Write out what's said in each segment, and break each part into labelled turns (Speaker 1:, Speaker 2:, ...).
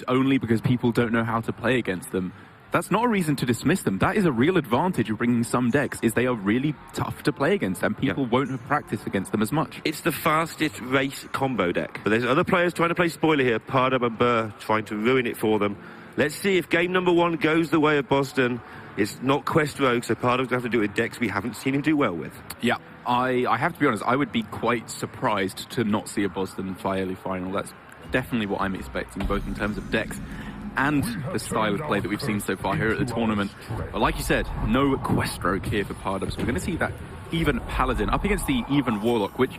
Speaker 1: only because people don't know how to play against them. That's not a reason to dismiss them. That is a real advantage of bringing some decks, is they are really tough to play against, and people won't have practiced against them as much.
Speaker 2: It's the fastest race combo deck. But there's other players trying to play spoiler here. Pardub and Burr trying to ruin it for them. Let's see if game number 1 goes the way of Bozzzton. It's not Quest Rogue, so Pardub's going to have to do it with decks we haven't seen him do well with.
Speaker 1: Yeah, I have to be honest, I would be quite surprised to not see a Bozzzton fly early final. That's definitely what I'm expecting, both in terms of decks and the style of play that we've seen so far here at the tournament. But like you said, no Quest Stroke here for Pardub, so we're going to see that even Paladin up against the even Warlock, which,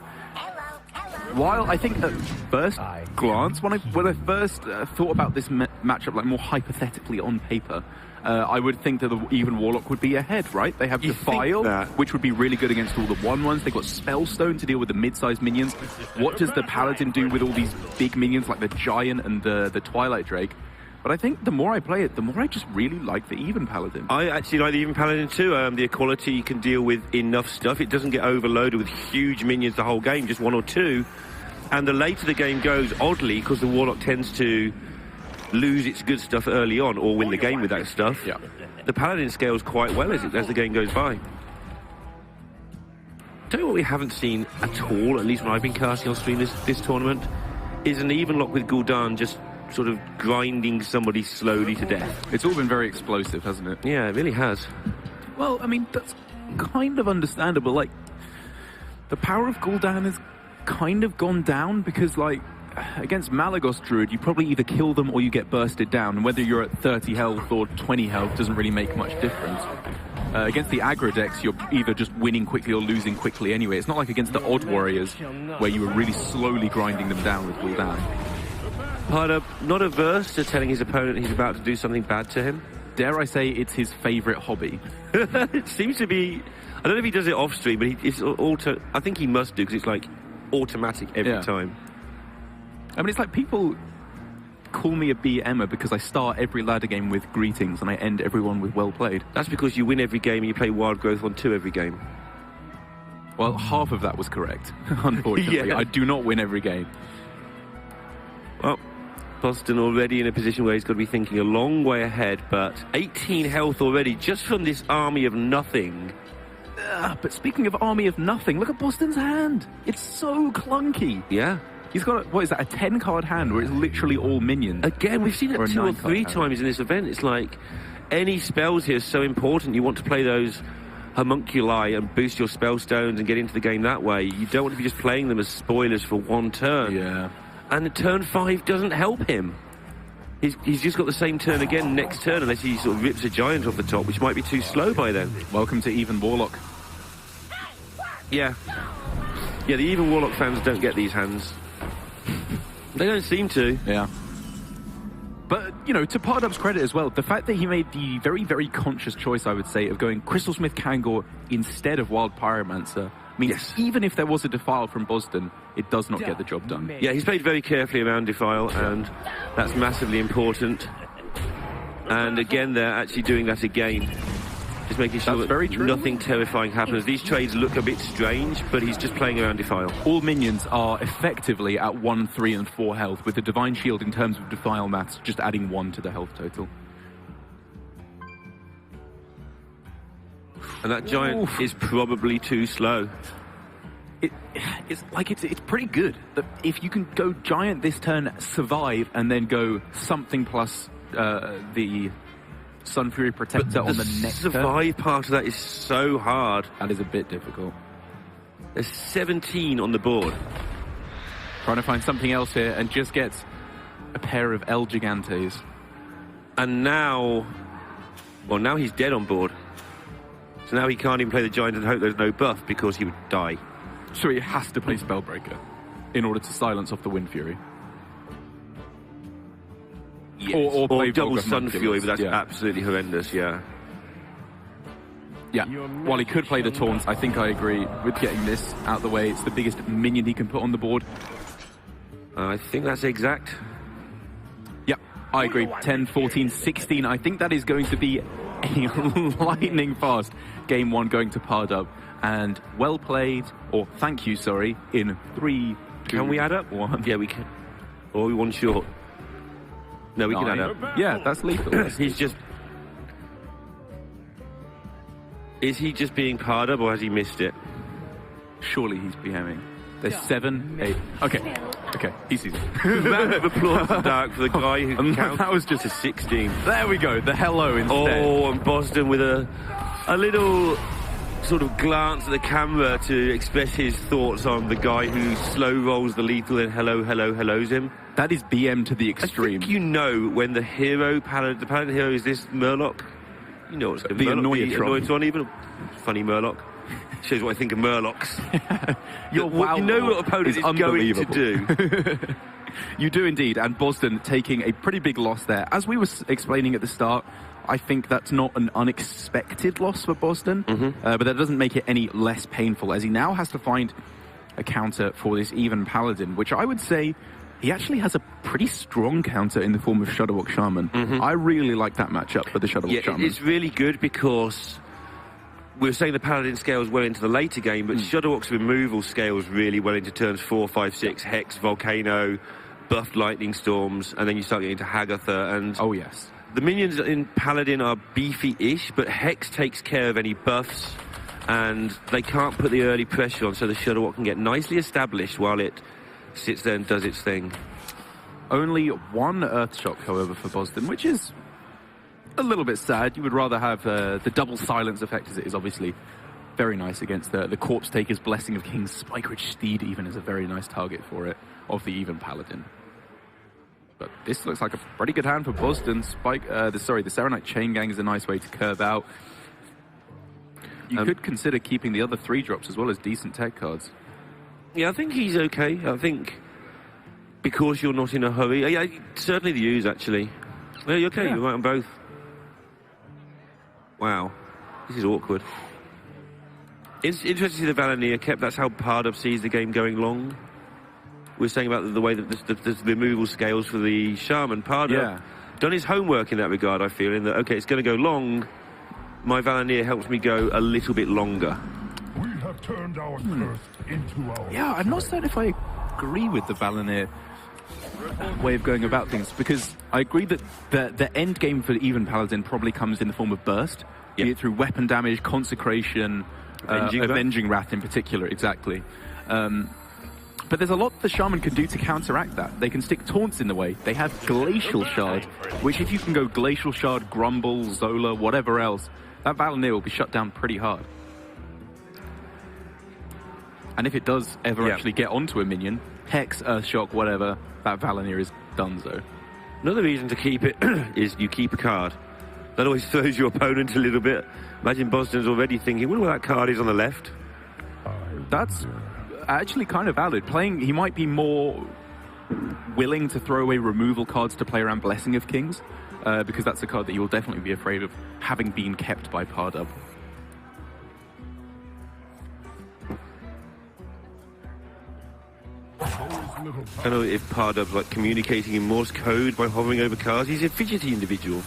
Speaker 1: while I think at first glance, when I first thought about this matchup, like more hypothetically on paper, I would think that the even Warlock would be ahead, right? They have Defile, which would be really good against all the 1/1s. They've got Spellstone to deal with the mid-sized minions. What does the Paladin do with all these big minions like the Giant and the Twilight Drake? But I think the more I play it, the more I just really like the even Paladin.
Speaker 2: I actually like the even Paladin too. The equality can deal with enough stuff. It doesn't get overloaded with huge minions the whole game, just 1 or 2. And the later the game goes, oddly, because the Warlock tends to lose its good stuff early on or win the game with that stuff, the Paladin scales quite well as the game goes by. Tell you what we haven't seen at all, at least when I've been casting on stream this tournament, is an even lock with Gul'dan just sort of grinding somebody slowly to death.
Speaker 1: It's all been very explosive, hasn't it?
Speaker 2: Yeah, it really has.
Speaker 1: Well, I mean, that's kind of understandable. Like, the power of Gul'dan has kind of gone down because, like, against Malagos Druid, you probably either kill them or you get bursted down. And whether you're at 30 health or 20 health doesn't really make much difference. Against the aggro decks, you're either just winning quickly or losing quickly anyway. It's not like against the Odd Warriors, where you were really slowly grinding them down with Gul'dan.
Speaker 2: Pardub not averse to telling his opponent he's about to do something bad to him.
Speaker 1: Dare I say it's his favourite hobby.
Speaker 2: It seems to be... I don't know if he does it off stream, but I think he must do, because it's like automatic every time.
Speaker 1: I mean, it's like people call me a BMer because I start every ladder game with greetings and I end everyone with well played.
Speaker 2: That's because you win every game and you play Wild Growth on 2 every game.
Speaker 1: Well, half of that was correct, unfortunately. I do not win every game.
Speaker 2: Well, Bozzzton already in a position where he's got to be thinking a long way ahead, but 18 health already just from this army of nothing.
Speaker 1: But speaking of army of nothing, look at Bozzzton's hand. It's so clunky.
Speaker 2: Yeah.
Speaker 1: He's got, what is that, a 10-card hand where it's literally all minions?
Speaker 2: Again, we've seen it 2 or 3 times in this event. It's like, any spells here is so important. You want to play those homunculi and boost your spell stones and get into the game that way. You don't want to be just playing them as spoilers for 1 turn.
Speaker 1: Yeah.
Speaker 2: And turn 5 doesn't help him. He's just got the same turn again next turn, unless he sort of rips a Giant off the top, which might be too slow by then.
Speaker 1: Welcome to even Warlock.
Speaker 2: Yeah. Yeah, the even Warlock fans don't get these hands. They don't seem to.
Speaker 1: Yeah. But, you know, to Pardub's credit as well, the fact that he made the very, very conscious choice, I would say, of going Crystalsmith Kangor instead of Wild Pyromancer means even if there was a Defile from Bozzzton, it does not get the job done.
Speaker 2: Yeah, he's played very carefully around Defile, and that's massively important. And again, they're actually doing that again. Just making sure that nothing terrifying happens. These trades look a bit strange, but he's just playing around Defile.
Speaker 1: All minions are effectively at 1, 3, and 4 health, with the Divine Shield in terms of Defile maths just adding 1 to the health total.
Speaker 2: And that Giant is probably too slow.
Speaker 1: It's pretty good. If you can go Giant this turn, survive, and then go something plus the Sun Fury Protector on the next turn.
Speaker 2: The survive part of that is so hard.
Speaker 1: That is a bit difficult.
Speaker 2: There's 17 on the board.
Speaker 1: Trying to find something else here and just gets a pair of El Gigantes.
Speaker 2: And now... Well, now he's dead on board. So now he can't even play the Giant and hope there's no buff because he would die.
Speaker 1: So he has to play Spellbreaker in order to silence off the Wind Fury.
Speaker 2: Yes. Or double Sun Fury, but that's absolutely horrendous, Yeah,
Speaker 1: while he could play the Taunts, I think I agree with getting this out of the way. It's the biggest minion he can put on the board.
Speaker 2: I think that's exact.
Speaker 1: Yeah, I agree. 10, 14, 16. I think that is going to be a lightning fast game 1 going to Pardub. And well played, or thank you, sorry, in 3, 2,
Speaker 2: Can we add up?
Speaker 1: 1.
Speaker 2: Yeah, we can. Or we 1 short. No, we can add
Speaker 1: 9.
Speaker 2: up.
Speaker 1: Yeah, that's lethal.
Speaker 2: He's just... Is he just being Pardub, or has he missed it?
Speaker 1: Surely he's BMing. There's 7, 8. Okay, he sees it.
Speaker 2: Round of applause to Dark for the guy who counted
Speaker 1: that was just
Speaker 2: to 16.
Speaker 1: There we go, the hello instead.
Speaker 2: Oh, and Bozzzton with a little sort of glance at the camera to express his thoughts on the guy who slow rolls the lethal and hellos him.
Speaker 1: That is BM to the extreme.
Speaker 2: I think you know when the paladin hero is this Murloc. You know what's going to
Speaker 1: be. The
Speaker 2: Annoyantron, even. Funny Murloc. Shows what I think of Murlocs.
Speaker 1: You
Speaker 2: know what opponent is going to do.
Speaker 1: You do indeed, and Bozzzton taking a pretty big loss there. As we were explaining at the start, I think that's not an unexpected loss for Bozzzton, but that doesn't make it any less painful, as he now has to find a counter for this even Paladin, which I would say he actually has a pretty strong counter in the form of Shudderwock Shaman. I really like that matchup for the Shudderwock Shaman.
Speaker 2: It's really good because we were saying the Paladin scales well into the later game, but Shudderwock's removal scales really well into turns 4, 5, 6, Hex, Volcano, buffed Lightning Storms, and then you start getting into Hagatha. And
Speaker 1: oh yes,
Speaker 2: the minions in Paladin are beefy-ish, but Hex takes care of any buffs, and they can't put the early pressure on, so the Shudderwock can get nicely established while it sits there and does its thing.
Speaker 1: Only 1 Earthshock, however, for Bozzzton, which is a little bit sad. You would rather have the double silence effect, as it is obviously very nice against the Corpse Taker's Blessing of King's Spike-Rich Steed, even is a very nice target for it, of the even Paladin. But this looks like a pretty good hand for Bozzzton. The Serenite Chain Gang is a nice way to curve out. You could consider keeping the other 3 drops as well as decent tech cards.
Speaker 2: Yeah, I think he's okay. I think because you're not in a hurry. Yeah, certainly the U's, actually. Yeah, you're okay. Yeah. You're right on both. Wow. This is awkward. It's interesting to see the Valanier kept. That's how Pardub sees the game going long. We're saying about the way that the removal scales for the Shaman. Pardub done his homework in that regard, I feel, in that, okay, it's going to go long. My Valanier helps me go a little bit longer.
Speaker 3: We have turned our thirst into our...
Speaker 1: Yeah, I'm not certain if I agree with the Valanier way of going about things, because I agree that the end game for even Paladin probably comes in the form of burst, be it through weapon damage, consecration, Avenging Wrath in particular, exactly. But there's a lot the Shaman can do to counteract that. They can stick taunts in the way. They have Glacial Shard, which if you can go Glacial Shard, Grumble, Zola, whatever else, that Valanier will be shut down pretty hard. And if it does ever actually get onto a minion, Hex, Earthshock, whatever, that Valanier is donezo.
Speaker 2: Another reason to keep it is you keep a card. That always throws your opponent a little bit. Imagine Bozzzton's already thinking, wonder where that card is on the left.
Speaker 1: That's actually kind of valid. He might be more willing to throw away removal cards to play around Blessing of Kings, because that's a card that you will definitely be afraid of having been kept by Pardub.
Speaker 2: I don't know if Pardub's like communicating in Morse code by hovering over cards. He's a fidgety individual.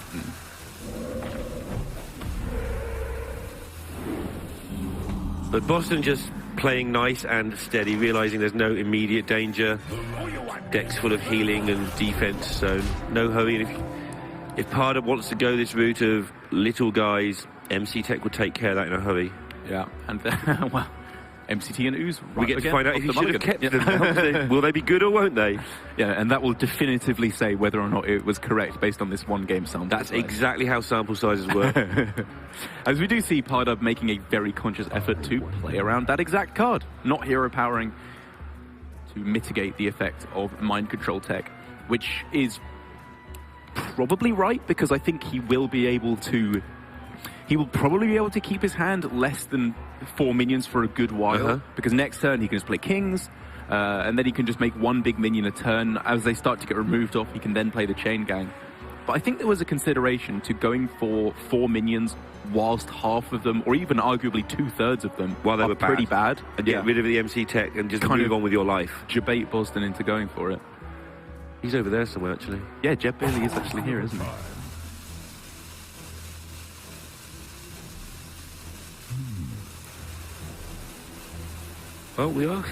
Speaker 2: But Bozzzton just playing nice and steady, realizing there's no immediate danger. Deck's full of healing and defense, so no hurry. And if Pardub wants to go this route of little guys, MC Tech will take care of that in a hurry.
Speaker 1: Yeah, and well, MCT and Ooze.
Speaker 2: We get to find out if he should have kept them. Will they be good or won't they?
Speaker 1: Yeah, and that will definitively say whether or not it was correct based on this one game sample.
Speaker 2: That's exactly how sample sizes work.
Speaker 1: As we do see Pardub making a very conscious effort to play around that exact card, not hero powering, to mitigate the effect of mind control tech, which is probably right, because I think he will be able to... He will probably be able to keep his hand less than 4 minions for a good while, because next turn he can just play Kings, and then he can just make 1 big minion a turn. As they start to get removed off, he can then play the Chain Gang. But I think there was a consideration to going for 4 minions whilst half of them, or even arguably 2/3 of them,
Speaker 2: while they were
Speaker 1: pretty bad.
Speaker 2: And get rid of the MC Tech and just move on with your life.
Speaker 1: Debate Bozzzton into going for it.
Speaker 2: He's over there somewhere, actually.
Speaker 1: Yeah, Jeb Bailey is actually here, isn't he?
Speaker 2: Well, we are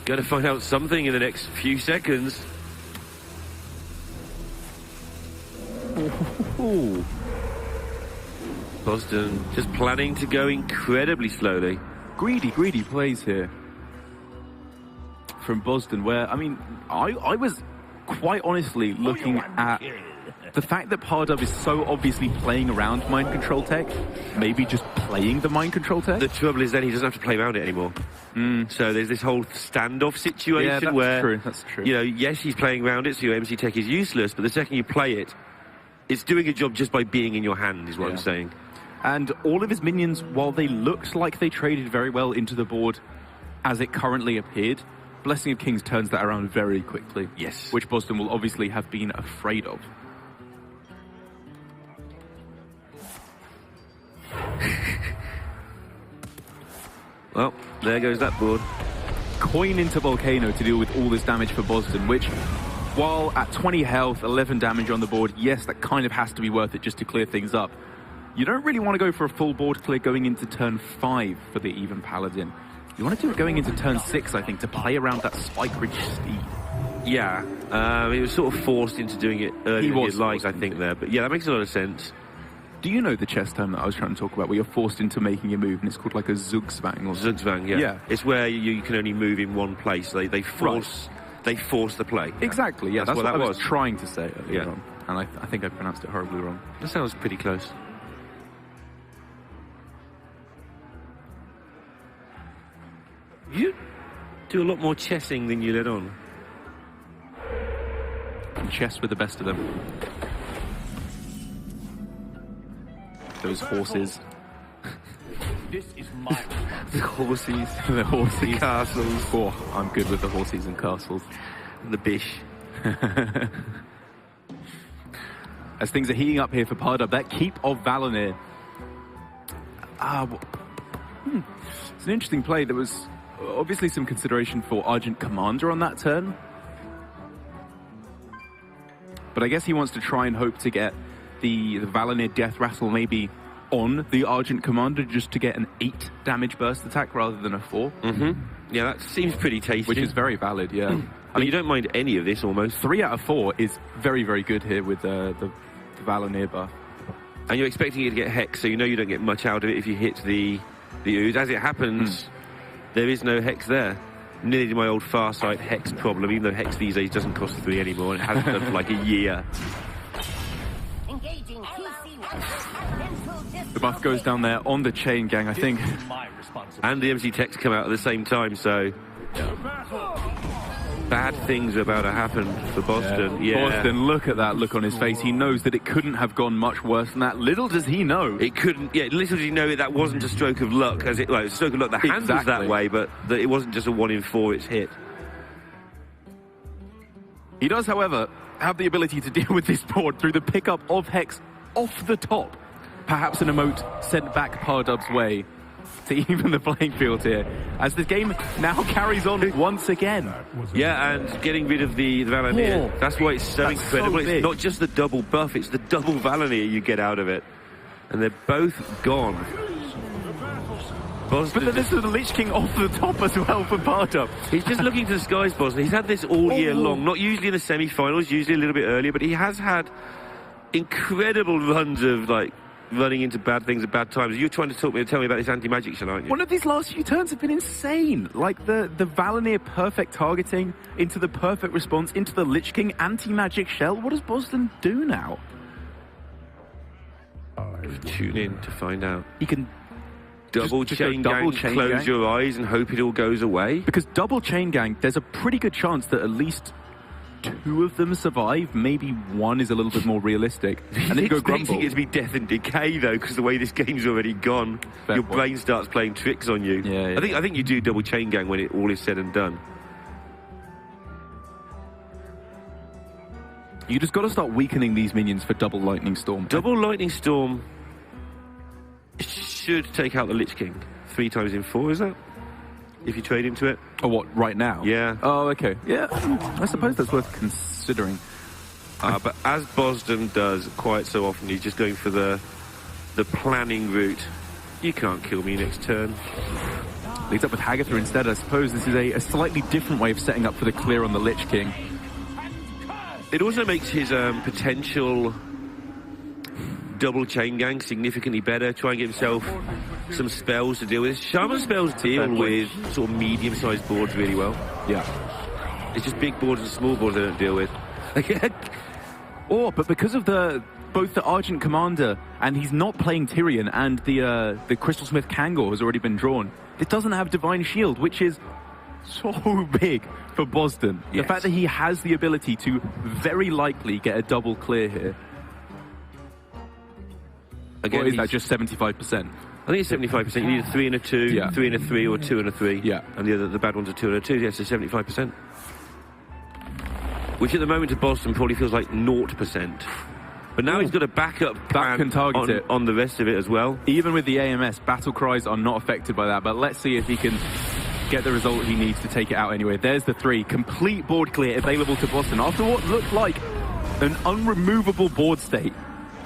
Speaker 2: going to find out something in the next few seconds. Ooh. Bozzzton just planning to go incredibly slowly.
Speaker 1: Greedy plays here from Bozzzton, where, I mean, I was quite honestly looking at the fact that Pardub is so obviously playing around mind control tech, maybe just playing the mind control tech.
Speaker 2: The trouble is then he doesn't have to play around it anymore. So there's this whole standoff situation
Speaker 1: That's true.
Speaker 2: You know, yes, he's playing around it, so your MC tech is useless, but the second you play it, it's doing a job just by being in your hand, is what I'm saying.
Speaker 1: And all of his minions, while they looked like they traded very well into the board as it currently appeared, Blessing of Kings turns that around very quickly.
Speaker 2: Yes.
Speaker 1: Which Bozzzton will obviously have been afraid of.
Speaker 2: Well, there goes that board.
Speaker 1: Coin into Volcano to deal with all this damage for Bozzzton, which, while at 20 health, 11 damage on the board, yes, that kind of has to be worth it just to clear things up. You don't really want to go for a full board clear going into turn 5 for the Even Paladin. You want to do it going into turn 6, I think, to play around that Spike Ridge speed.
Speaker 2: Yeah, he was sort of forced into doing it earlier than he'd like, I think, there. But yeah, that makes a lot of sense.
Speaker 1: Do you know the chess term that I was trying to talk about, where you're forced into making a move, and it's called like a Zugzwang? Or
Speaker 2: Zugzwang, yeah. It's where you can only move in one place. They force the play.
Speaker 1: Exactly, yeah. That's what I was trying to say earlier
Speaker 2: Yeah.
Speaker 1: on. And I think I pronounced it horribly wrong.
Speaker 2: That sounds pretty close. You do a lot more chessing than you let on.
Speaker 1: And chess with the best of them. Those horses.
Speaker 3: This is my
Speaker 2: The horses.
Speaker 1: The horses.
Speaker 2: The castles.
Speaker 1: Oh, I'm good with the horses and castles.
Speaker 2: And the bish.
Speaker 1: As things are heating up here for Pardub, that keep of Valinir. It's an interesting play. There was obviously some consideration for Argent Commander on that turn. But I guess he wants to try and hope to get the Valinir Death Rattle maybe on the Argent Commander just to get an 8 damage burst attack rather than a 4.
Speaker 2: Yeah, that seems pretty tasty.
Speaker 1: Which is very valid, yeah.
Speaker 2: I mean, you don't mind any of this almost.
Speaker 1: 3 out of 4 is very, very good here with the Valinir buff.
Speaker 2: And you're expecting it to get Hex, so you know you don't get much out of it if you hit the ooze. As it happens, there is no Hex there. Nearly to my old Farsight Hex problem, even though Hex these days doesn't cost 3 anymore, and it hasn't done for like a year.
Speaker 1: The buff goes down there on the chain gang, I think.
Speaker 2: And the MC techs come out at the same time, so bad things are about to happen for Bozzzton. Yeah.
Speaker 1: Bozzzton, look at that look on his face. He knows that it couldn't have gone much worse than that. Little does he know.
Speaker 2: It couldn't, little does he know that wasn't a stroke of luck. It was a stroke of luck. The hand was that way, but that it wasn't just a 1 in 4 it's hit.
Speaker 1: He does, however, have the ability to deal with this board through the pickup of Hex off the top. Perhaps an emote sent back Pardub's way to even the playing field here, as the game now carries on once again.
Speaker 2: Yeah, and getting rid of the Valinir. That's why it's so incredible.
Speaker 1: So
Speaker 2: it's not just the double buff, it's the double Valinir you get out of it. And they're both gone.
Speaker 1: But then this is the Lich King off the top as well for Pardub.
Speaker 2: He's just looking to the skies, Bozzzton. He's had this all year long. Not usually in the semi-finals, usually a little bit earlier, but he has had incredible runs of, like, running into bad things at bad times. You're trying to tell me about this anti-magic shell, aren't you?
Speaker 1: One of these last few turns have been insane. Like the Valinir perfect targeting into the perfect response into the Lich King anti-magic shell. What does Bozzzton do now?
Speaker 2: Tune in to find out.
Speaker 1: He can
Speaker 2: double chain gang, close your eyes and hope it all goes away.
Speaker 1: Because double chain gang, there's a pretty good chance that at least 2 of them survive. Maybe 1 is a little bit more realistic. And then you go Grumble.
Speaker 2: Expecting it to be death and decay though, because the way this game's already gone, your brain starts playing tricks on you.
Speaker 1: Yeah.
Speaker 2: I think you do double chain gang when it all is said and done.
Speaker 1: You just got to start weakening these minions for double Lightning Storm.
Speaker 2: Double Lightning Storm should take out the Lich King 3 times in 4, is that? If you trade into it.
Speaker 1: Oh, what, right now?
Speaker 2: Yeah.
Speaker 1: Oh, okay. Yeah, I suppose that's worth considering.
Speaker 2: But as Bozzzton does quite so often, he's just going for the planning route. You can't kill me next turn.
Speaker 1: Leads up with Hagatha instead. I suppose this is a slightly different way of setting up for the clear on the Lich King.
Speaker 2: It also makes his potential double chain gang significantly better, try and get himself some spells to deal with. Shaman spells deal with sort of medium-sized boards really well.
Speaker 1: Yeah.
Speaker 2: It's just big boards and small boards they don't deal with.
Speaker 1: But because of both the Argent Commander and he's not playing Tyrion, and the Crystal Smith Kangor has already been drawn, it doesn't have Divine Shield, which is so big for Bozzzton.
Speaker 2: Yes.
Speaker 1: The fact that he has the ability to very likely get a double clear here.
Speaker 2: Again,
Speaker 1: Or is that just 75%?
Speaker 2: I think it's 75%. You need a 3 and a 2, 3 and a 3, or 2 and a 3.
Speaker 1: Yeah.
Speaker 2: And the bad ones are 2 and a 2. Yeah, so 75%. Which at the moment to Bozzzton probably feels like 0%. But now he's got a backup plan
Speaker 1: can target
Speaker 2: on the rest of it as well.
Speaker 1: Even with the AMS, battle cries are not affected by that, but let's see if he can get the result he needs to take it out anyway. There's the 3. Complete board clear available to Bozzzton after what looked like an unremovable board state.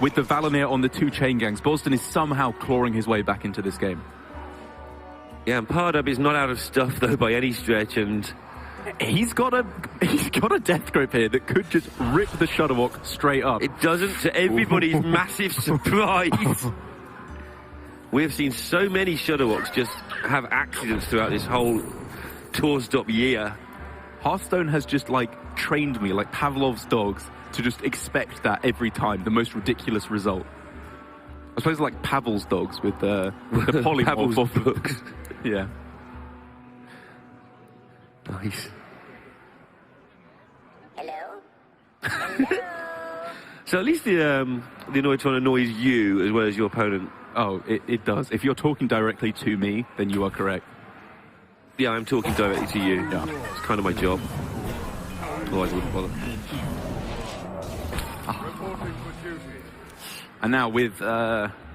Speaker 1: With the Valanir on the 2 chain gangs, Bozzzton is somehow clawing his way back into this game.
Speaker 2: Yeah, and Pardub is not out of stuff though by any stretch, and
Speaker 1: he's got a death grip here that could just rip the Shudderwock straight up.
Speaker 2: it doesn't, to everybody's massive surprise. We have seen so many Shudderwocks just have accidents throughout this whole tour stop year.
Speaker 1: Hearthstone has just like trained me like Pavlov's dogs to just expect that every time, the most ridiculous result. I suppose like Pavel's dogs with the polymorph
Speaker 2: Pavel's books.
Speaker 1: Yeah.
Speaker 2: Nice.
Speaker 4: Hello?
Speaker 2: So at least the Annoytron annoys you as well as your opponent.
Speaker 1: Oh, it does. If you're talking directly to me, then you are correct.
Speaker 2: Yeah, I'm talking directly to you.
Speaker 1: Yeah.
Speaker 2: It's kind of my job. Otherwise I wouldn't bother.
Speaker 1: And now with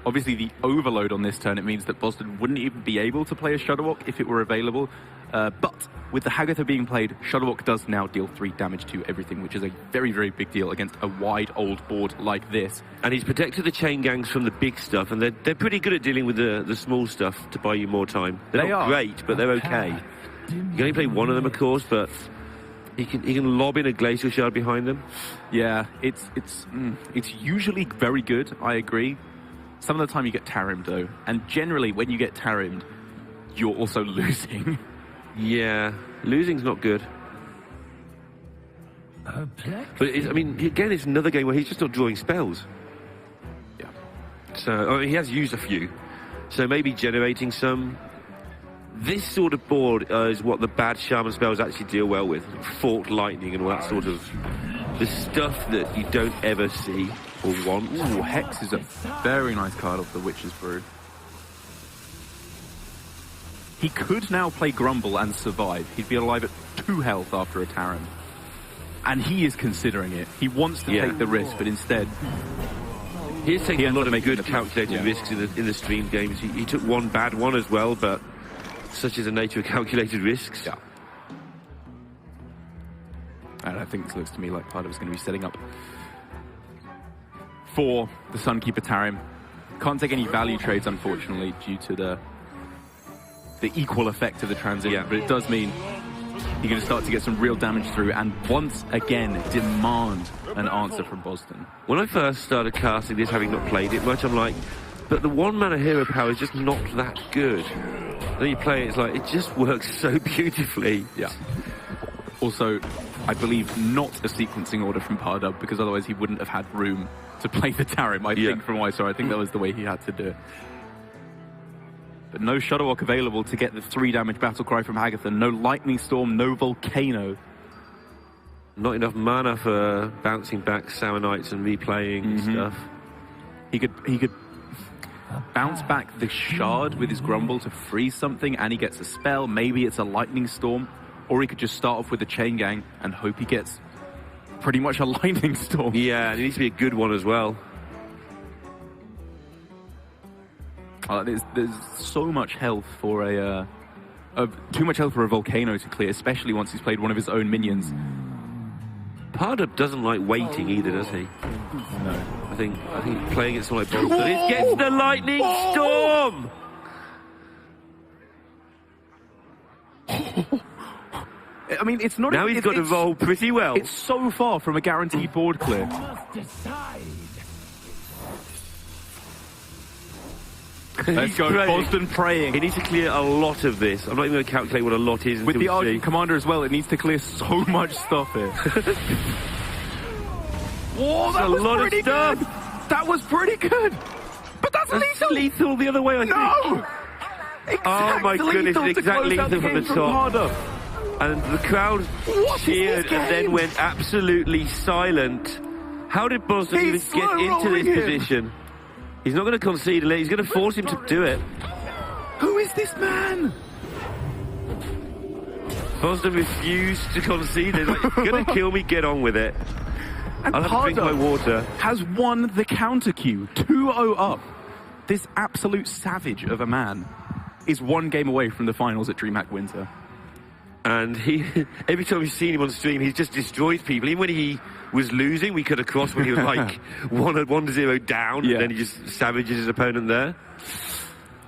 Speaker 1: obviously the overload on this turn, it means that Bozzzton wouldn't even be able to play a Shudderwock if it were available. But with the Hagatha being played, Shudderwock does now deal 3 damage to everything, which is a very, very big deal against a wide old board like this.
Speaker 2: And he's protected the chain gangs from the big stuff, and they're pretty good at dealing with the small stuff to buy you more time. They're not great, but they're okay. You can only play one of them, of course, but he can lob in a Glacial Shard behind them.
Speaker 1: Yeah, it's usually very good, I agree. Some of the time you get Tarimmed though, and generally when you get Tarimmed, you're also losing.
Speaker 2: Yeah, losing's not good. But I mean, again, it's another game where he's just not drawing spells.
Speaker 1: Yeah.
Speaker 2: So he has used a few, so maybe generating some. This sort of board is what the bad Shaman spells actually deal well with. Forked Lightning and all that sort of the stuff that you don't ever see or want.
Speaker 1: Ooh, Hex is a very nice card off the Witch's Brew. He could now play Grumble and survive. He'd be alive at 2 health after a Tarim. And he is considering it. He wants to take the risk, but instead...
Speaker 2: He's taking a lot of good calculated
Speaker 1: Yeah.
Speaker 2: risks in the stream games. He took one bad one as well, but such is the nature of calculated risks.
Speaker 1: Yeah. And I think this looks to me like Pardub is going to be setting up for the Sunkeeper Tarim. Can't take any value trades, unfortunately, due to the equal effect of the transition, but it does mean you're going to start to get some real damage through and once again demand an answer from Bozzzton.
Speaker 2: When I first started casting this, having not played it much, I'm like, but the 1-mana hero power is just not that good. Then you play it, it's like, it just works so beautifully.
Speaker 1: Yeah. Also, I believe not a sequencing order from Pardub, because otherwise he wouldn't have had room to play the Tarim, I think, from what I saw. I think that was the way he had to do it. But no Shudderwock available to get the 3 damage Battlecry from Hagatha. No Lightning Storm, no Volcano.
Speaker 2: Not enough mana for bouncing back Samanites and replaying stuff.
Speaker 1: He could bounce back the Shard with his Grumble to freeze something, and he gets a spell. Maybe it's a Lightning Storm. Or he could just start off with a Chain Gang and hope he gets pretty much a Lightning Storm.
Speaker 2: Yeah, and it needs to be a good one as well.
Speaker 1: There's so much health for too much health for a Volcano to clear, especially once he's played one of his own minions.
Speaker 2: Pardub doesn't like waiting either, does he?
Speaker 1: No.
Speaker 2: I think playing it like Bozzzton, it gets the Lightning Storm!
Speaker 1: I mean, it's not...
Speaker 2: Now he's got to roll pretty well.
Speaker 1: It's so far from a guaranteed board clear. Let's go, Bozzzton praying.
Speaker 2: He needs to clear a lot of this. I'm not even going to calculate what a lot is.
Speaker 1: With the Argent Commander as well, it needs to clear so much stuff here. Whoa, that was pretty good. That was pretty good. But that's lethal.
Speaker 2: Lethal the other way, I think.
Speaker 1: No!
Speaker 2: Oh my goodness, exactly lethal from the top. And the crowd cheered and then went absolutely silent. How did Bozzzton even get into this position? He's not going to concede. He's going to force him to do it.
Speaker 1: Who is this man?
Speaker 2: Bozzzton refused to concede. He's like, you're going to kill me, get on with it.
Speaker 1: And
Speaker 2: I'll have to drink my water.
Speaker 1: Has won the counter queue, 2-0 up. This absolute savage of a man is one game away from the finals at Dreamhack Winter.
Speaker 2: And he, every time we've seen him on stream, he's just destroyed people. Even when he was losing, we could have crossed when he was like 1-0 down, and then he just savages his opponent there.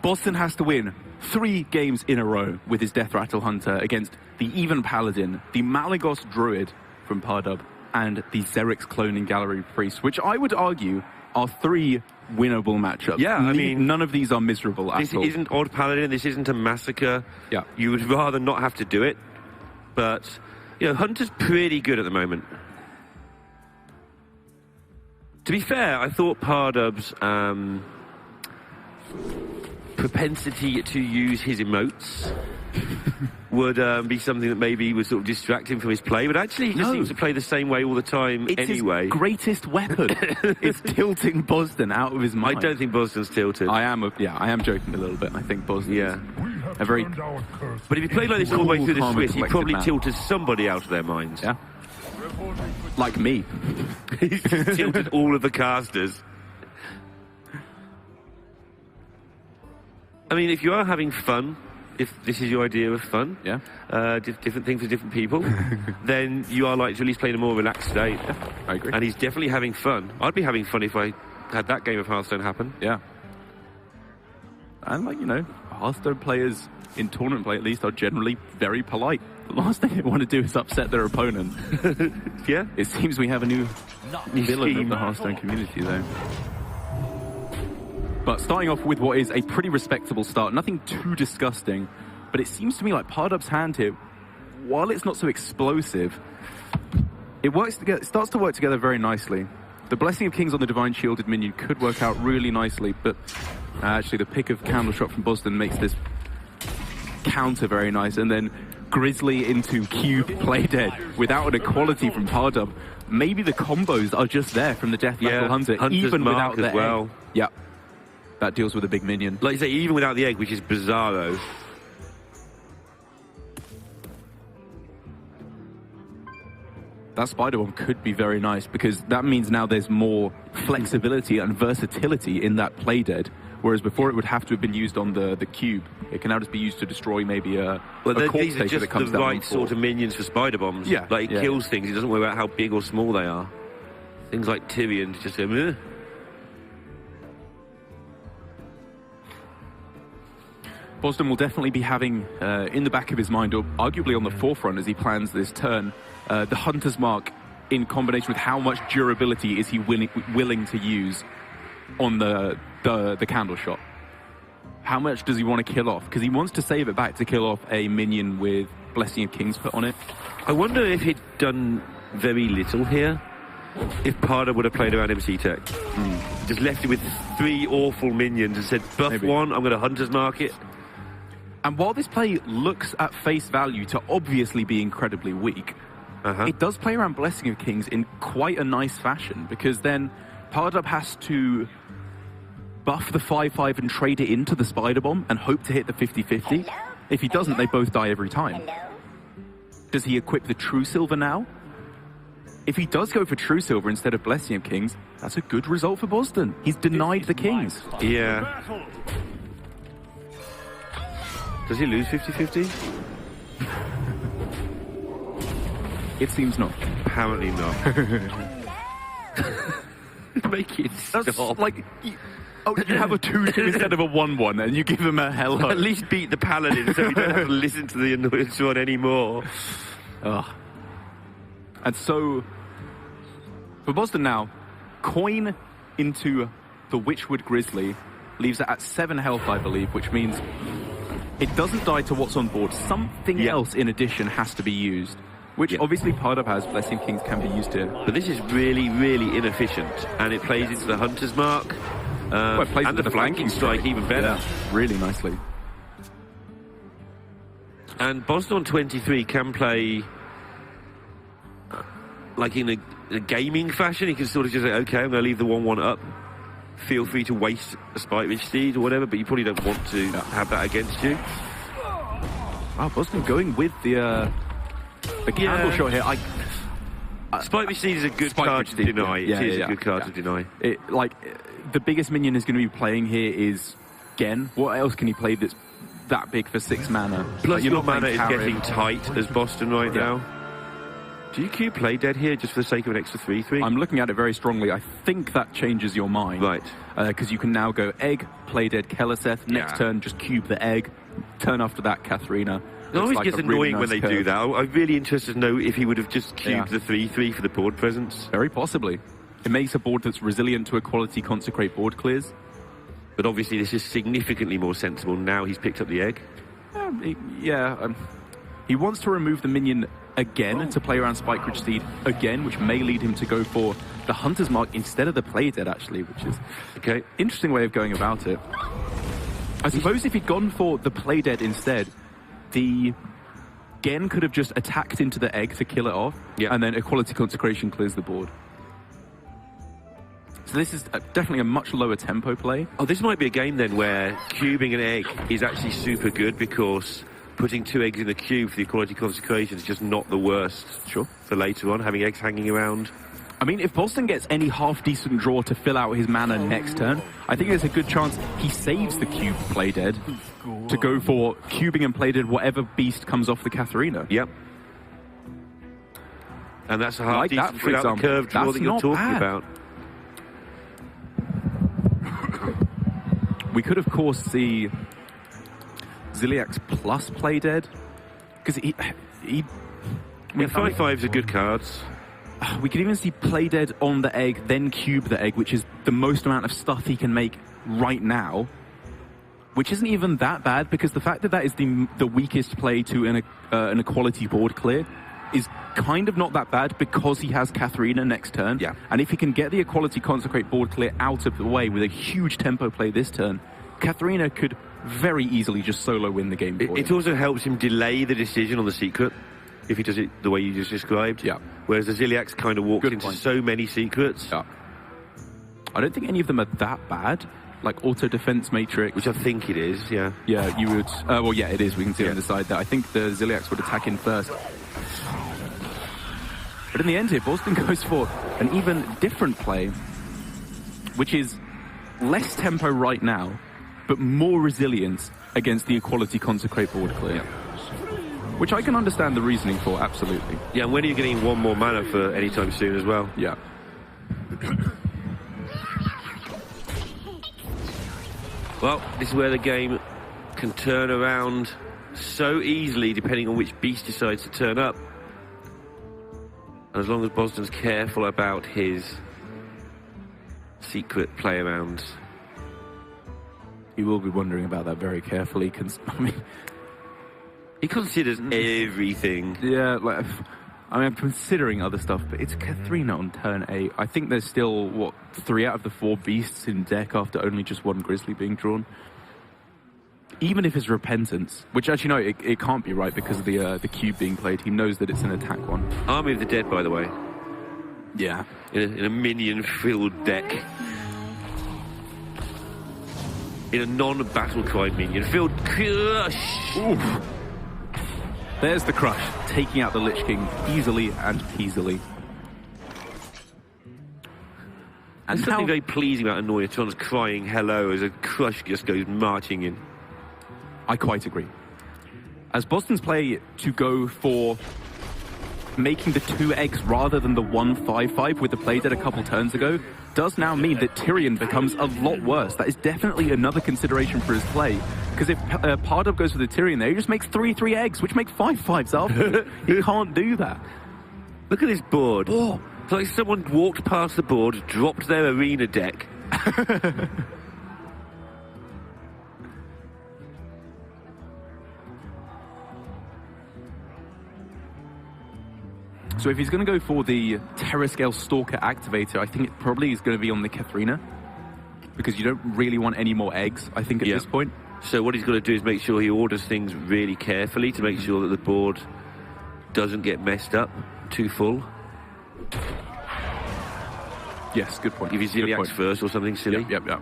Speaker 1: Bozzzton has to win 3 games in a row with his Death Rattle Hunter against the Even Paladin, the Malygos Druid from Pardub, and the Xerix Cloning Gallery Priest, which I would argue are 3 winnable matchups.
Speaker 2: Yeah, I mean,
Speaker 1: none of these are miserable at all.
Speaker 2: This isn't Odd Paladin, this isn't a massacre.
Speaker 1: Yeah.
Speaker 2: You would rather not have to do it. But, you know, Hunter's pretty good at the moment. To be fair, I thought Pardub's propensity to use his emotes would be something that maybe would sort of distract him from his play, but actually he just seems to play the same way all the time anyway.
Speaker 1: His greatest weapon is tilting Bozzzton out of his mind.
Speaker 2: I don't think Bozzzton's tilted.
Speaker 1: I am joking a little bit. I think Bozzzton a very...
Speaker 2: But if he played like this all the way through the Swiss, he probably tilted somebody out of their minds.
Speaker 1: Yeah. Like me.
Speaker 2: He's just tilted all of the casters. I mean, if you are having fun, if this is your idea of fun, different things for different people, then you are likely to at least play in a more relaxed state.
Speaker 1: Yeah, I agree.
Speaker 2: And he's definitely having fun. I'd be having fun if I had that game of Hearthstone happen.
Speaker 1: Yeah. And, like, you know, Hearthstone players, in tournament play at least, are generally very polite. The last thing they want to do is upset their opponent.
Speaker 2: Yeah.
Speaker 1: It seems we have a new villain of the Hearthstone community, though. But starting off with what is a pretty respectable start, nothing too disgusting, but it seems to me like Pardub's hand here, while it's not so explosive, it starts to work together very nicely. The Blessing of Kings on the Divine Shielded minion could work out really nicely, but actually the pick of Candle Shot from Bozzzton makes this counter very nice, and then Grizzly into Cube play dead without an equality from Pardub. Maybe the combos are just there from the Death Rattle Hunter, even without the egg. Yeah. That deals with a big minion.
Speaker 2: Like you say, even without the egg, which is bizarro.
Speaker 1: That Spider Bomb could be very nice, because that means now there's more flexibility and versatility in that play dead, whereas before it would have to have been used on the cube. It can now just be used to destroy maybe a corpse
Speaker 2: these are
Speaker 1: taker that
Speaker 2: just
Speaker 1: comes
Speaker 2: the
Speaker 1: down.
Speaker 2: right sort of minions for Spider Bombs.
Speaker 1: Yeah.
Speaker 2: Like, it kills things. It doesn't worry about how big or small they are. Things like Tyrion just go, meh.
Speaker 1: Bozzzton will definitely be having in the back of his mind, or arguably on the forefront as he plans this turn, the Hunter's Mark in combination with how much durability is he willing to use on the Candle Shot. How much does he want to kill off? Because he wants to save it back to kill off a minion with Blessing of Kings put on it.
Speaker 2: I wonder if he'd done very little here, if Pardub would have played around MC Tech. Just left it with 3 awful minions and said, buff one, I'm going to Hunter's Mark it.
Speaker 1: And while this play looks at face value to obviously be incredibly weak, it does play around Blessing of Kings in quite a nice fashion, because then Pardub has to buff the 5/5 and trade it into the Spider Bomb and hope to hit the 50-50. If he doesn't, they both die every time. Does he equip the True Silver now? If he does go for True Silver instead of Blessing of Kings, that's a good result for Bozzzton. He's denied the Kings.
Speaker 2: Yeah. Does he lose 50-50?
Speaker 1: It seems not.
Speaker 2: Apparently not. Make it stop.
Speaker 1: Like, you have a 2-2 instead of a 1-1, and you give him a hello.
Speaker 2: At least beat the Paladin so we don't have to listen to the annoyance one anymore.
Speaker 1: And so, for Bozzzton now, coin into the Witchwood Grizzly. leaves it at 7 health, I believe, which means it doesn't die to what's on board. Something else in addition has to be used, which obviously Pardub has. Blessing Kings can be used here.
Speaker 2: But this is really, really inefficient, and it plays into the Hunter's Mark,
Speaker 1: Well, it plays
Speaker 2: and
Speaker 1: into
Speaker 2: the flanking strike even better.
Speaker 1: Yeah, really nicely.
Speaker 2: And Bozzzton on 23 can play like in a gaming fashion. He can sort of just say, okay, I'm going to leave the 1-1 up. Feel free to waste a Spike-Rich Steed or whatever, but you probably don't want to have that against you.
Speaker 1: Wow, Bozzzton going with the candle shot here.
Speaker 2: Spike-Rich Steed is a good card to deny. It is a good card to deny.
Speaker 1: The biggest minion is going to be playing here is Gen. What else can he play that's that big for 6 mana?
Speaker 2: Plus your mana is getting tight as Bozzzton right now. Do you queue play dead here just for the sake of an extra 3/3?
Speaker 1: I'm looking at it very strongly. I think that changes your mind.
Speaker 2: Right.
Speaker 1: Because you can now go egg, play dead Keleseth, next turn just cube the egg, turn after that Katharina.
Speaker 2: It always gets annoying when they do that. I'm really interested to know if he would have just cubed the 3/3 for the board presence.
Speaker 1: Very possibly. It makes a board that's resilient to equality consecrate board clears.
Speaker 2: But obviously this is significantly more sensible now he's picked up the egg.
Speaker 1: He wants to remove the minion again to play around Spike-Rich Steed again, which may lead him to go for the Hunter's Mark instead of the Play Dead, actually, which is interesting way of going about it. I suppose if he'd gone for the Play Dead instead, the Gen could have just attacked into the egg to kill it off, and then Equality Consecration clears the board. So this is definitely a much lower tempo play.
Speaker 2: Oh, this might be a game then where cubing an egg is actually super good because putting 2 eggs in the cube for the Equality Consecration is just not the worst.
Speaker 1: Sure.
Speaker 2: For later on, having eggs hanging around.
Speaker 1: I mean, if Bozzzton gets any half-decent draw to fill out his mana next turn, I think there's a good chance he saves the cube Play Dead to go for cubing and Play Dead whatever beast comes off the Katharina.
Speaker 2: Yep. And that's a half-decent fill out the curve draw that you're talking about.
Speaker 1: We could, of course, see Ziliax plus Play Dead, because he
Speaker 2: 5/5s are good cards.
Speaker 1: We could even see Play Dead on the egg, then cube the egg, which is the most amount of stuff he can make right now, which isn't even that bad, because the fact that that is the weakest play to an equality board clear is kind of not that bad because he has Katharina next turn.
Speaker 2: Yeah.
Speaker 1: And if he can get the Equality Consecrate board clear out of the way with a huge tempo play this turn, Katharina could very easily just solo win the game for him.
Speaker 2: It also helps him delay the decision on the secret if he does it the way you just described.
Speaker 1: Yeah.
Speaker 2: Whereas the Ziliax kind of walks into so many secrets.
Speaker 1: Yeah. I don't think any of them are that bad. Like Auto Defense Matrix.
Speaker 2: Which I think it is, yeah.
Speaker 1: Yeah, you would... well, yeah, it is. We can see on the side there. I think the Ziliax would attack in first. But in the end here, Bozzzton goes for an even different play, which is less tempo right now, but more resilience against the Equality Consecrate board clear. Yeah. Which I can understand the reasoning for, absolutely.
Speaker 2: Yeah, and when are you getting 1 more mana for any time soon as well?
Speaker 1: Yeah.
Speaker 2: Well, this is where the game can turn around so easily depending on which beast decides to turn up. As long as Bozzdton's careful about his secret play arounds.
Speaker 1: He will be wondering about that very carefully. I mean,
Speaker 2: he considers everything.
Speaker 1: Yeah, like, I mean, I'm considering other stuff, but it's Katharina on turn 8. I think there's still, what, 3 out of the 4 beasts in deck after only just 1 Grizzly being drawn. Even if it's Repentance, which actually, no, it can't be right because of the cube being played. He knows that it's an attack one.
Speaker 2: Army of the Dead, by the way.
Speaker 1: Yeah.
Speaker 2: In a minion-filled deck. In a non-battle cry minion-filled crush.
Speaker 1: Oof. There's the crush, taking out the Lich King easily and peasily.
Speaker 2: And there's something very pleasing about Annoyatron's crying hello as a crush just goes marching in.
Speaker 1: I quite agree. As Bozzzton's play to go for making the 2 eggs rather than the 1/5/5 with the play dead a couple turns ago does now mean that Tyrion becomes a lot worse. That is definitely another consideration for his play. Because if Pardub goes for the Tyrion there, he just makes 3/3 eggs, which make 5/5s after. He can't do that.
Speaker 2: Look at this board. Oh, it's like someone walked past the board, dropped their arena deck.
Speaker 1: So if he's going to go for the Terrascale Stalker activator, I think it probably is going to be on the Katharina, because you don't really want any more eggs, I think, at this point.
Speaker 2: So what he's got to do is make sure he orders things really carefully to make sure that the board doesn't get messed up too full.
Speaker 1: Yes, good point.
Speaker 2: Give his Ziliax first or something silly.
Speaker 1: Yep.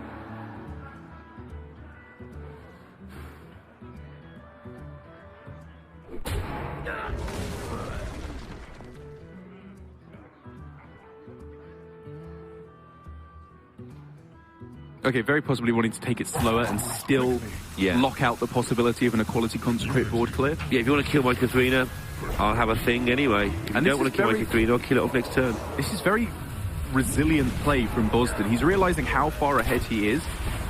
Speaker 1: Okay, very possibly wanting to take it slower and still lock out the possibility of an Equality Consecrate board clear.
Speaker 2: Yeah, if you want to kill my Katharina, I'll have a thing anyway. If you don't want to kill my Katharina, I'll kill it off next turn.
Speaker 1: This is very resilient play from Bozzzton. He's realizing how far ahead he is,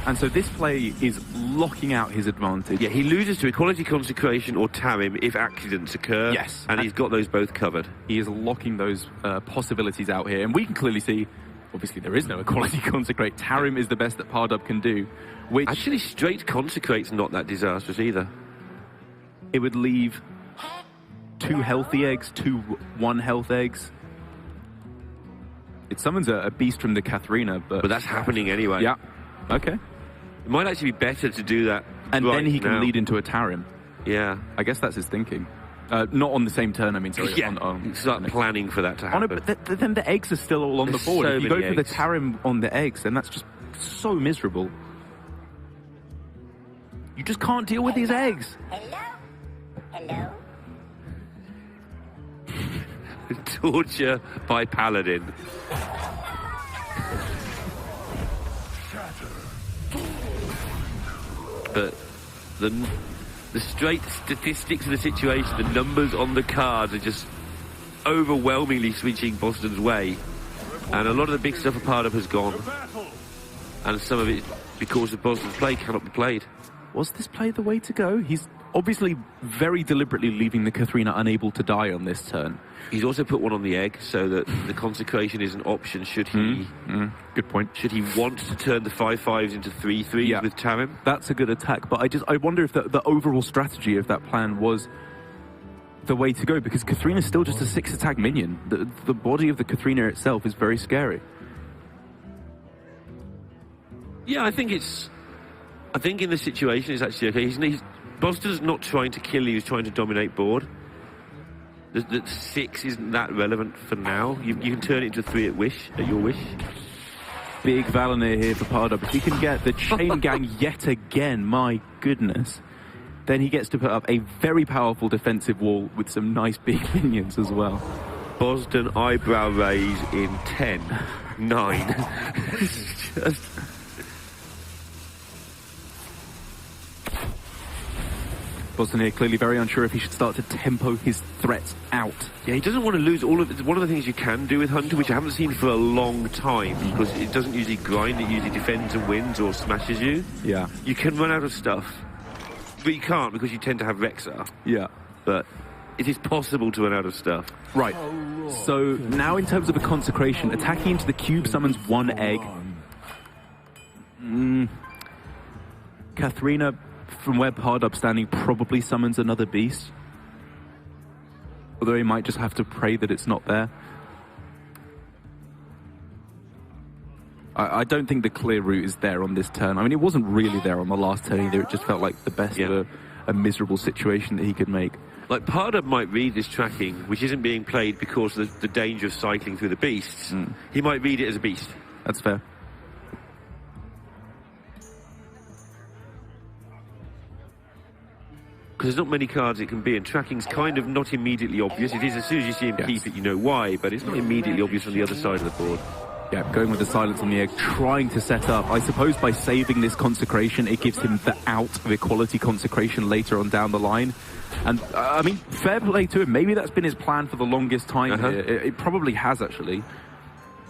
Speaker 1: and so this play is locking out his advantage.
Speaker 2: Yeah, he loses to Equality Consecration or Tarim if accidents occur.
Speaker 1: Yes.
Speaker 2: And he's got those both covered.
Speaker 1: He is locking those possibilities out here, and we can clearly see, obviously there is no Equality Consecrate. Tarim is the best that Pardub can do, which...
Speaker 2: Actually, straight Consecrate's not that disastrous either.
Speaker 1: It would leave 2 healthy eggs, 2 1-health eggs. It summons a beast from the Katharina, but
Speaker 2: that's happening anyway.
Speaker 1: Yeah. Okay.
Speaker 2: It might actually be better to do that.
Speaker 1: And then he can lead into a Tarim.
Speaker 2: Yeah.
Speaker 1: I guess that's his thinking. Not on the same turn, I mean, sorry.
Speaker 2: Yeah, start planning for that to happen.
Speaker 1: But then the eggs are still all on the board.
Speaker 2: So
Speaker 1: if you go
Speaker 2: many
Speaker 1: for the
Speaker 2: eggs.
Speaker 1: Tarim on the eggs, then that's just so miserable. You just can't deal with these eggs.
Speaker 4: Hello?
Speaker 2: Torture by Paladin. But the straight statistics of the situation, the numbers on the cards are just overwhelmingly switching Bozzzton's way. And a lot of the big stuff for Pardub has gone. And some of it, because of Bozzzton's play, cannot be played.
Speaker 1: Was this play the way to go? He's obviously very deliberately leaving the Katharina unable to die on this turn.
Speaker 2: He's also put one on the egg so that the Consecration is an option should he...
Speaker 1: Good point.
Speaker 2: Should he want to turn the 5/5s into 3/3s with Tarim?
Speaker 1: That's a good attack, but I wonder if the overall strategy of that plan was the way to go, because Katharina's still just a 6-attack minion. The body of the Katharina itself is very scary.
Speaker 2: Yeah, I think in this situation it's actually okay. Bozzzton's not trying to kill you, he's trying to dominate board. The 6 isn't that relevant for now. You can turn it into 3 at your wish.
Speaker 1: Big Valinir here for Pardub. If he can get the chain gang yet again, my goodness, then he gets to put up a very powerful defensive wall with some nice big minions as well.
Speaker 2: Bozzzton eyebrow raise in 10, 9. Just...
Speaker 1: Bozzzton here clearly very unsure if he should start to tempo his threats out.
Speaker 2: Yeah, he doesn't want to lose all of it. One of the things you can do with Hunter, which I haven't seen for a long time, because it doesn't usually grind, it usually defends and wins or smashes you.
Speaker 1: Yeah.
Speaker 2: You can run out of stuff, but you can't because you tend to have Rexar.
Speaker 1: Yeah.
Speaker 2: But it is possible to run out of stuff.
Speaker 1: Right. So now in terms of a Consecration, attacking into the cube summons 1 egg. Katharina, from where Pardub's standing, probably summons another beast. Although he might just have to pray that it's not there. I don't think the clear route is there on this turn. I mean, it wasn't really there on the last turn either. It just felt like the best of a miserable situation that he could make.
Speaker 2: Like, Pardub might read this tracking, which isn't being played because of the danger of cycling through the beasts. He might read it as a beast.
Speaker 1: That's fair.
Speaker 2: Because there's not many cards it can be, and tracking's kind of not immediately obvious. It is, as soon as you see him keep it, you know why, but it's not immediately obvious on the other side of the board.
Speaker 1: Yeah, going with the silence on the egg, trying to set up. I suppose by saving this Consecration, it gives him the out of Equality Consecration later on down the line. And, I mean, fair play to him. Maybe that's been his plan for the longest time here. It probably has, actually.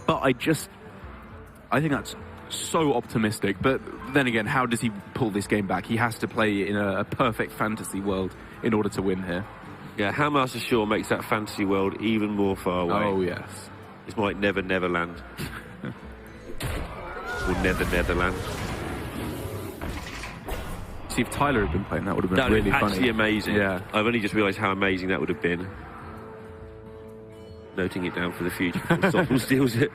Speaker 1: But I think that's so optimistic. But then again, how does he pull this game back? He has to play in a perfect fantasy world in order to win here.
Speaker 2: Yeah, Handmaster Shaw makes that fantasy world even more far away.
Speaker 1: Oh, yes.
Speaker 2: It's like Never Neverland. Or Netherland.
Speaker 1: See, if Tyler had been playing, that would have been really funny.
Speaker 2: Actually amazing.
Speaker 1: Yeah.
Speaker 2: I've only just realised how amazing that would have been. Noting it down for the future before Sothel steals it.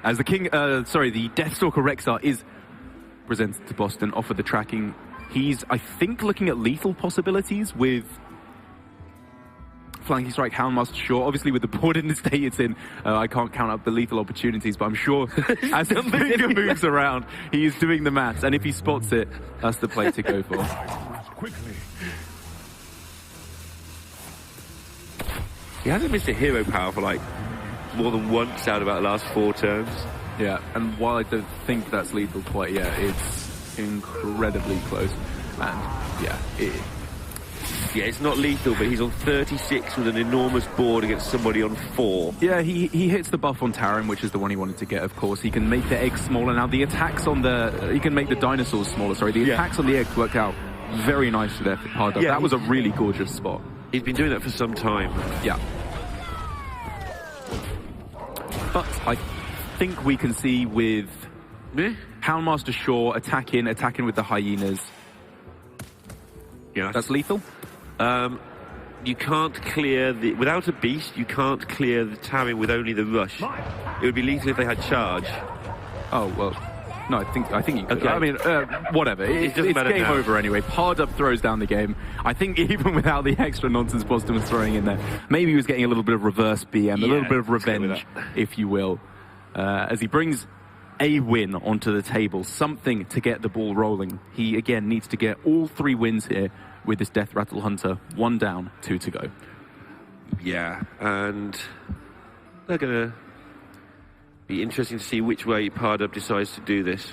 Speaker 1: As the the Deathstalker Rexar is presented to Bozzzton, offered the tracking. He's, I think, looking at lethal possibilities with Flanking Strike, Houndmaster Shore. Obviously, with the board in the state it's in, I can't count up the lethal opportunities, but I'm sure as his finger moves around, he is doing the maths, and if he spots it, that's the play to go for.
Speaker 2: He hasn't missed a hero power for like more than once out of about the last 4 turns.
Speaker 1: Yeah, and while I don't think that's lethal quite yet, it's incredibly close. And yeah,
Speaker 2: it's not lethal, but he's on 36 with an enormous board against somebody on 4.
Speaker 1: Yeah, he hits the buff on Tarim, which is the one he wanted to get, of course. He can make the eggs smaller. Now, the attacks on he can make the dinosaurs smaller, sorry. The attacks on the eggs worked out very nicely there for Pardub. That was a really gorgeous spot.
Speaker 2: He's been doing that for some time.
Speaker 1: Yeah. But I think we can see with Houndmaster Shore attacking with the hyenas.
Speaker 2: Yeah,
Speaker 1: that's lethal.
Speaker 2: You can't clear without a beast. You can't clear the Tarim with only the rush. It would be lethal if they had charge.
Speaker 1: Oh well, no, I think you could.
Speaker 2: Okay.
Speaker 1: I mean, whatever. It's game
Speaker 2: now.
Speaker 1: over anyway. Pardub throws down the game. I think even without the extra nonsense Bozzzton was throwing in there, maybe he was getting a little bit of reverse BM, a little bit of revenge, if you will, as he brings a win onto the table, something to get the ball rolling. He again needs to get all 3 wins here with this Death Rattle Hunter. 1 down, 2 to go.
Speaker 2: Yeah, and they're gonna be interesting to see which way Pardub decides to do this.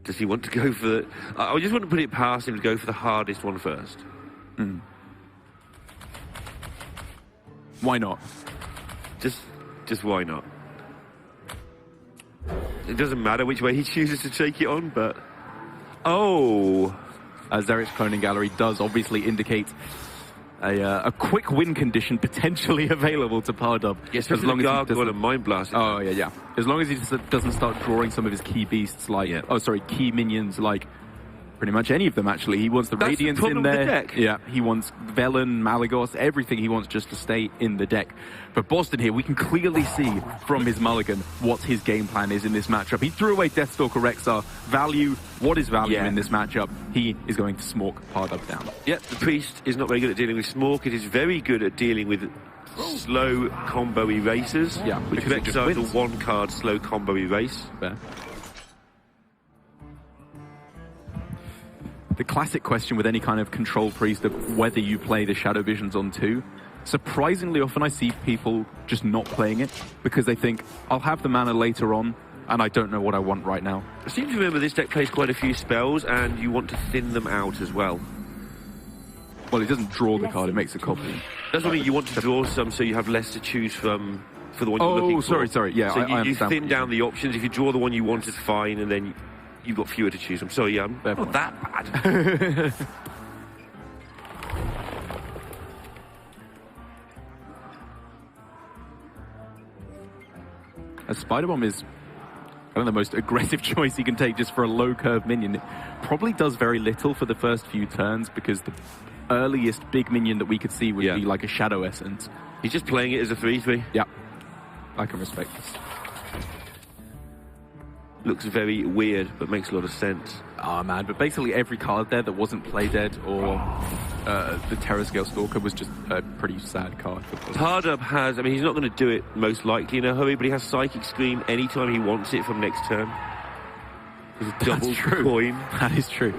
Speaker 2: Does he want to go for the... I just want to put it past him to go for the hardest one first.
Speaker 1: Why not?
Speaker 2: Just why not? It doesn't matter which way he chooses to take it on, but... Oh!
Speaker 1: As Zeric's Cloning Gallery does obviously indicate a quick win condition potentially available to Pardub.
Speaker 2: Yes, as long as he doesn't Mind Blast.
Speaker 1: Oh yeah. As long as he doesn't start drawing some of his key beasts like key minions like pretty much any of them actually. He wants the Radiance in there.
Speaker 2: The deck.
Speaker 1: Yeah, he wants Velen, Malagos, everything he wants just to stay in the deck. But Bozzzton here, we can clearly see from his mulligan what his game plan is in this matchup. He threw away Deathstalker Rexar. Value, what is value in this matchup? He is going to smork Pardub down.
Speaker 2: Yep, the Priest is not very good at dealing with smork. It is very good at dealing with slow combo erasers.
Speaker 1: Yeah,
Speaker 2: which Rexar is a 1-card slow combo erase.
Speaker 1: Fair. The classic question with any kind of control priest of whether you play the Shadow Visions on 2. Surprisingly often I see people just not playing it because they think, I'll have the mana later on and I don't know what I want right now.
Speaker 2: I seem to remember this deck plays quite a few spells and you want to thin them out as well.
Speaker 1: Well, it doesn't draw the card, it makes a copy.
Speaker 2: That's what I mean, you want to draw some so you have less to choose from for the one you're looking for.
Speaker 1: Oh, sorry, yeah,
Speaker 2: so
Speaker 1: I
Speaker 2: you thin down the options. If you draw the one you want, it's fine, and then you've got fewer to choose from. Sorry, I'm not that bad.
Speaker 1: A Spider Bomb is the most aggressive choice you can take just for a low curve minion. It probably does very little for the first few turns because the earliest big minion that we could see would be like a Shadow Essence.
Speaker 2: He's just playing it as a 3/3.
Speaker 1: Yeah, I can respect this.
Speaker 2: Looks very weird, but makes a lot of sense.
Speaker 1: Oh man, but basically every card there that wasn't Play Dead or the Terrascale Stalker was just a pretty sad card.
Speaker 2: Pardub has, I mean, he's not going to do it most likely in a hurry, but he has Psychic Scream anytime he wants it from next turn. There's a double coin.
Speaker 1: That is true.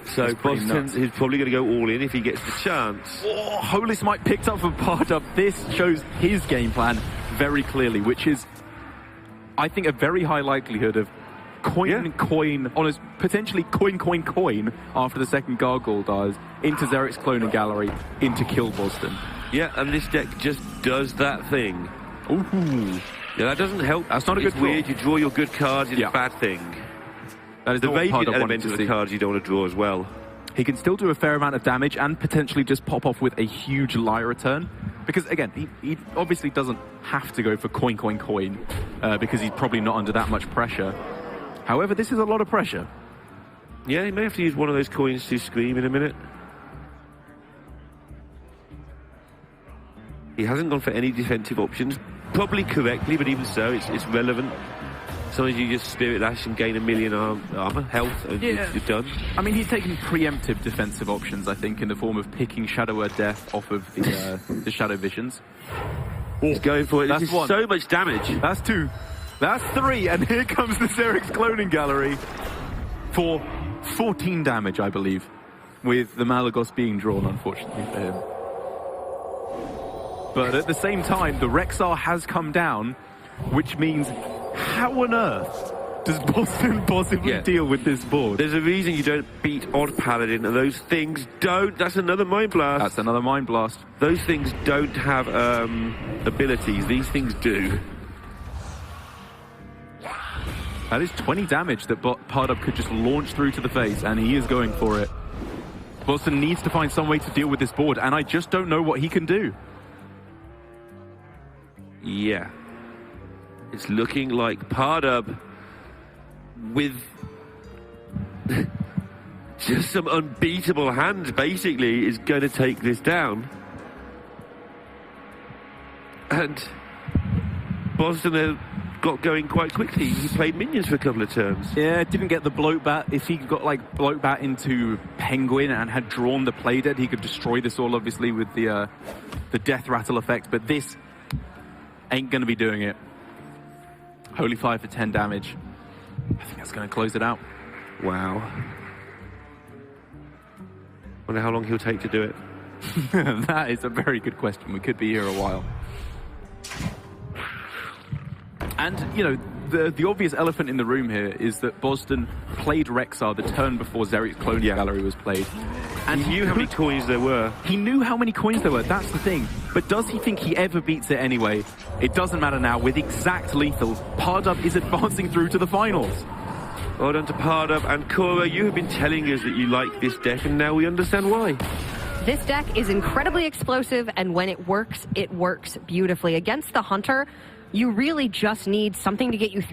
Speaker 2: So Bozzzton is probably going to go all in if he gets the chance.
Speaker 1: Oh, Holy Smite picked up for Pardub. This shows his game plan very clearly, which is, I think, a very high likelihood of coin, on his potentially coin after the second Gargoyle dies, into Zeric's Cloning Gallery, into kill Bozzzton.
Speaker 2: Yeah, and this deck just does that thing.
Speaker 1: Ooh.
Speaker 2: Yeah, that doesn't help.
Speaker 1: That's not a good
Speaker 2: weird. You draw your good cards, it's a bad thing.
Speaker 1: That is
Speaker 2: the Radiant
Speaker 1: Pardub
Speaker 2: element of the cards you don't want to draw as well.
Speaker 1: He can still do a fair amount of damage and potentially just pop off with a huge Lyra turn. Because, again, he obviously doesn't have to go for coin, because he's probably not under that much pressure. However, this is a lot of pressure.
Speaker 2: Yeah, he may have to use one of those coins to scream in a minute. He hasn't gone for any defensive options, probably correctly, but even so, it's relevant. Sometimes you just Spirit Lash and gain 1 million armor, health, and you're done.
Speaker 1: I mean, he's taken preemptive defensive options, I think, in the form of picking Shadow Death off of the Shadow Visions.
Speaker 2: He's going for it.
Speaker 1: That's
Speaker 2: this is
Speaker 1: one.
Speaker 2: So much damage.
Speaker 1: That's 2. That's 3, and here comes the Xerix Cloning Gallery for 14 damage, I believe, with the Malagos being drawn, unfortunately for him. But at the same time, the Rexar has come down, which means, how on earth does Bozzzton possibly deal with this board?
Speaker 2: There's a reason you don't beat Odd Paladin, and those things don't. That's another Mind Blast.
Speaker 1: That's another Mind Blast.
Speaker 2: Those things don't have abilities. These things do.
Speaker 1: That is 20 damage that Pardub could just launch through to the face, and he is going for it. Bozzzton needs to find some way to deal with this board, and I just don't know what he can do.
Speaker 2: Yeah. It's looking like Pardub with just some unbeatable hands, basically, is going to take this down. And Bozzzton got going quite quickly. He played minions for a couple of turns.
Speaker 1: Yeah, didn't get the bloat bat. If he got like bloat bat into Penguin and had drawn the play dead, he could destroy this all, obviously, with the death rattle effect. But this ain't going to be doing it. Holy Fire for 10 damage. I think that's going to close it out.
Speaker 2: Wow. Wonder how long he'll take to do it.
Speaker 1: That is a very good question. We could be here a while. And, you know, the obvious elephant in the room here is that Bozzzton played Rexar the turn before Xerix Cloning Gallery was played.
Speaker 2: And he knew how many coins there were.
Speaker 1: He knew how many coins there were, that's the thing. But does he think he ever beats it anyway? It doesn't matter now. With exact lethal, Pardub is advancing through to the finals.
Speaker 2: Well done to Pardub. And Cora, you have been telling us that you like this deck, and now we understand why.
Speaker 5: This deck is incredibly explosive, and when it works beautifully. Against the Hunter, you really just need something to get you through.